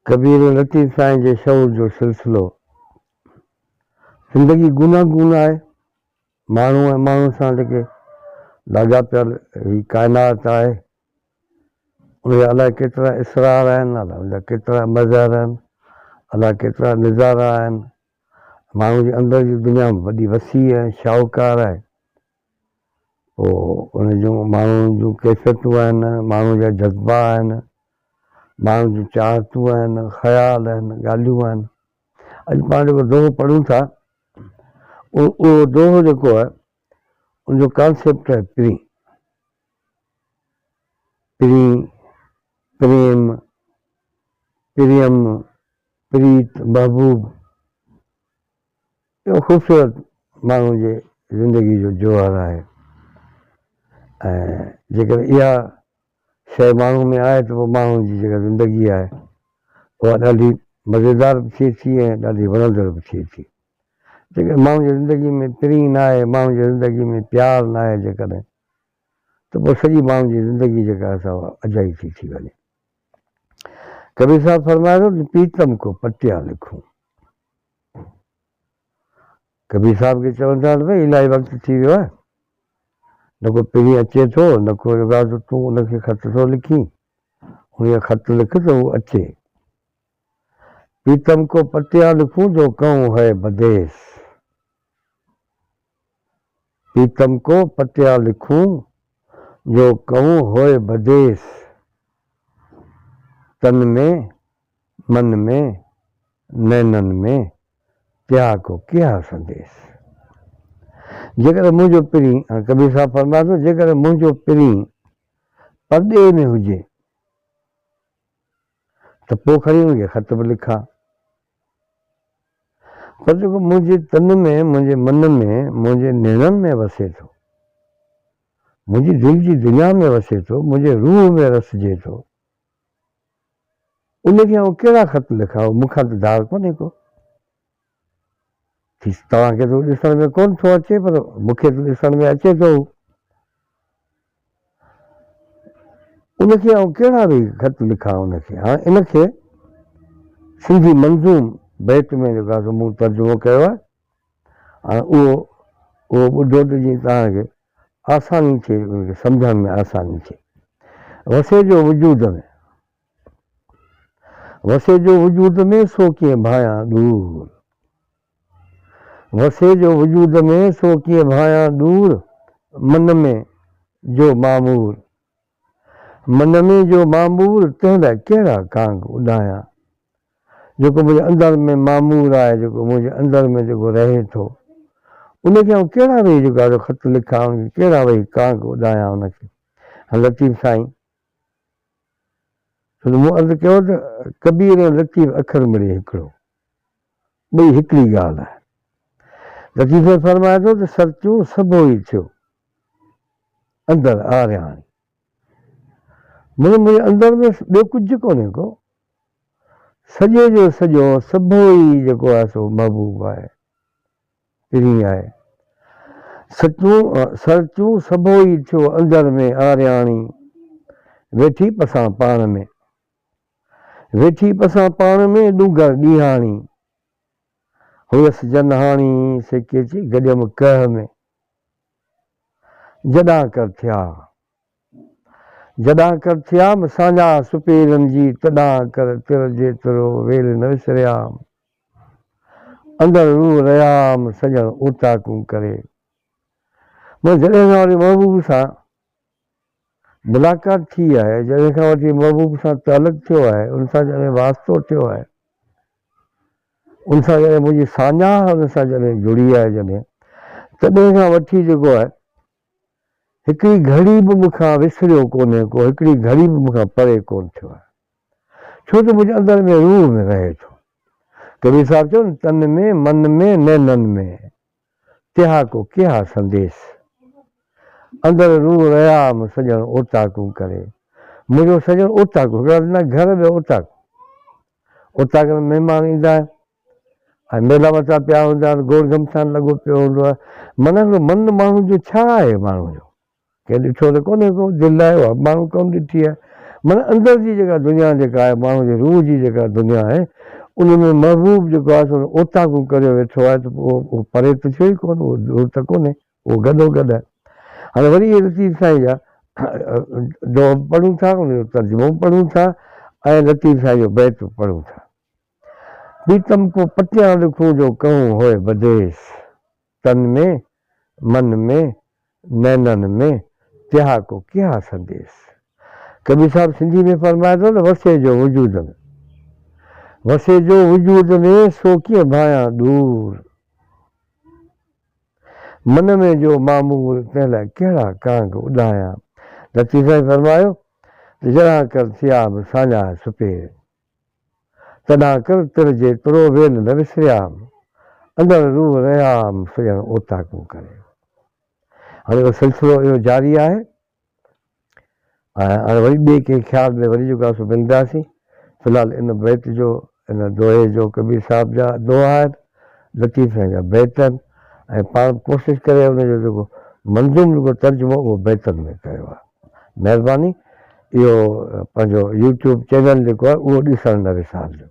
कबीर लतीफ़ साईं जे शऊर जो सिलसिलो। ज़िंदगी गूनागून आहे, माण्हू ऐं माण्हू सां जेके लाॻापियल ही काइनात आहे, उनजा अलाए केतिरा इसरार आहिनि, अलाए उनजा केतिरा मज़हर आहिनि, अलाए केतिरा नज़ारा आहिनि। माण्हू जे अंदर जी दुनिया वॾी वसी ऐं शाहूकार आहे। पोइ उन जूं माण्हुनि जूं कैफ़ियतूं आहिनि, माण्हू जा जज़्बा आहिनि, माण्हू जूं चाहतूं आहिनि, ख़्याल आहिनि, ॻाल्हियूं आहिनि। अॼु पाण जेको दोहो पढ़ूं था, उहो दोहो जेको आहे उनजो कॉन्सेप्ट आहे प्रेम, प्रियम, प्रीत, महबूब। इहो ख़ूबसूरत माण्हू जे ज़िंदगी जो जौहर आहे। ऐं जेकर इहा शइ माण्हू में आहे त पोइ माण्हू जी जेका ज़िंदगी आहे उहा ॾाढी मज़ेदार बि थिए थी ऐं ॾाढी वणंदड़ बि थिए थी। जेकर माण्हू जी ज़िंदगी में प्रेम न आहे, माण्हू जी ज़िंदगी में प्यार न आहे जेकॾहिं, त पोइ सॼी माण्हू जी ज़िंदगी जेका आहे उहा अजाई थी वञे। कबीर साहब फरमाए थो प्रीतम को पटिया लिखूं। कबीर साहब खे चवनि था भई इलाही वक़्तु थी वियो आहे, न को पहिरीं अचे थो, न को तूं उनखे ख़त थो लिखी, उन ख़त लिख त उहो अचे। प्रीतम को पटिया लिखूं जो कहूं है बदेस, प्रीतम को पटिया लिखूं जो कहूं होए बदेस, तन में मन में नैनन में क्या को क्या संदेश। जेकर मुंहिंजो पिरी, कबीर साहब फरमाए थो जेकर मुंहिंजो पिरी परॾे में हुजे त पोइ खणी उनखे ख़त बि लिखां। पर जेको मुंहिंजे तन में, मुंहिंजे मन में, मुंहिंजे नैननि में वसे थो, मुंहिंजी दिलि जी दुनिया में वसे थो, मुंहिंजे रूह में रसिजे थो, उनखे आउं कहिड़ा ख़त लिखां? मूंखां त धार कोन्हे को। तव्हांखे त ॾिसण में कोन थो अचे, पर मूंखे त ॾिसण में अचे थो। उनखे आउं कहिड़ा बि ख़त लिखां उनखे। हाणे इनखे सिंधी मंज़ूम बैत में जेको आहे मूं तर्जुमो कयो आहे। हाणे उहो ॿुधो त जीअं तव्हांखे आसानी थिए, उनखे सम्झण में आसानी थिए। वसे जो वजूद में, वसे जो वजूद में सो कीअं भायां दूर, वसे जो वजूद में सो कीअं भायां दूर, मन में जो मामूर, मन में जो मामूर तंहिं लाइ कहिड़ा कांग उॾायां। जेको मुंहिंजे अंदर में मामूर आहे, जेको मुंहिंजे अंदर में जेको रहे थो, उनखे आउं कहिड़ा वेही जेको आहे ख़त लिखां, उनखे कहिड़ा वेही कांग उॾायां उनखे। लतीफ़ साईं मूं अर्ज़ु कयो त कबीर ऐं लतीफ़ अखर मिड़े हिकिड़ो, ॿई हिकिड़ी ॻाल्हि आहे। लतीफ़ फरमाए थो त सचूं सभो ई थियो अंदरि आरियाणी, मुंहिंजे अंदर में ॿियो कुझु कोन्हे को, सॼे जो सॼो सभो ई जेको आहे सो महबूब आहे, प्रिय आहे। सचूं सभो ई थियो अंदरि में आरियाणी, वेठी पसां पाण में, वेठी पसां पाण में ॾूंगर ॾींहाणी, हुयसि जनहाणी सेके थी गॾियमि कह में, जॾां कर थिया साञा सुपेरनि जी, तॾां कर तिर जेतिरो वेल न विसरियाम, अंदरि रूह रहियाम सॼण ओटाकूं करे। जॾहिं खां वठी महबूब सां मुलाक़ात थी आहे, जॾहिं खां वठी महबूब सां तालुक़ु थियो आहे, उन सां जॾहिं वास्तो थियो आहे, उन सां जॾहिं मुंहिंजी साञा उन सां जॾहिं जुड़ी आहे, तॾहिं खां वठी जेको आहे हिकिड़ी घड़ी बि मूंखां विसरियो कोन्हे को, हिकिड़ी घड़ी बि मूंखां परे कोन थियो आहे, छो त मुंहिंजे अंदरि में रूह में रहे थो। कबीर साहब चयो न, तन में मन में नैनन में त्या को क्या संदेश, अंदरि रूह रहियाम सॼण ओटाकूं करे। मुंहिंजो सॼण ओटाकू, न घर में ओटाक में महिमान ईंदा आहिनि ऐं मेला मथा पिया हूंदा आहिनि, गोड़ घमसान लॻो पियो हूंदो आहे। मन माण्हू जो छा आहे, माण्हू जो कंहिं ॾिठो त कोन्हे को, दिलि आहे उहा माण्हू कोन ॾिठी आहे। माना अंदर जी जेका दुनिया जेका आहे माण्हू जे रूह जी जेका दुनिया आहे उन में महबूब जेको आहे सो ओताकू करे वेठो आहे त उहो परे त थियो ई कोन, उहो दूर त कोन्हे, उहो गॾो गॾु आहे। हाणे वरी इहे लतीफ़ साईं जा जो पढ़ूं था उन जो तर्जुमो पढ़ूं था ऐं लतीफ़ साईं जो बैत पढ़ूं था। प्रीतम को पटियां लिखूं जो कहूं होए बदेस, तन में मन में नैनन में त्या को क्या संदेश। कबीर साहब सिंधी में फरमाए थो न वसे जो वजूद में, वसे जो वजूद में सो कीअं भायां दूर, मन में जो मामूल तंहिं लाइ कहिड़ा कांग उॾायां। लतीफ़ साईं फरमायो त जॾहिं कर थिया बि साञा सुपेर, तॾहिं कर तिर जे तुरो वेल न विसरियाम, अंदरि रूह रहियाम सुॼण ओताकू करे। हाणे उहो सिलसिलो इहो जारी आहे ऐं हाणे वरी ॿिए कंहिं ख़्याल में वरी जेको आहे सो मिलंदासीं। फ़िलहालु इन बैत जो इन दोहे जो कबीर साहिब जा दोहा आहिनि, लतीफ़ साईं जा बैत आहिनि ऐं पाण कोशिशि करे उनजो जेको मंज़ूम जेको तर्जुमो उहो बैतनि में कयो आहे। महिरबानी इहो पंहिंजो यूट्यूब चैनल जेको आहे उहो ॾिसणु न विसारिजो।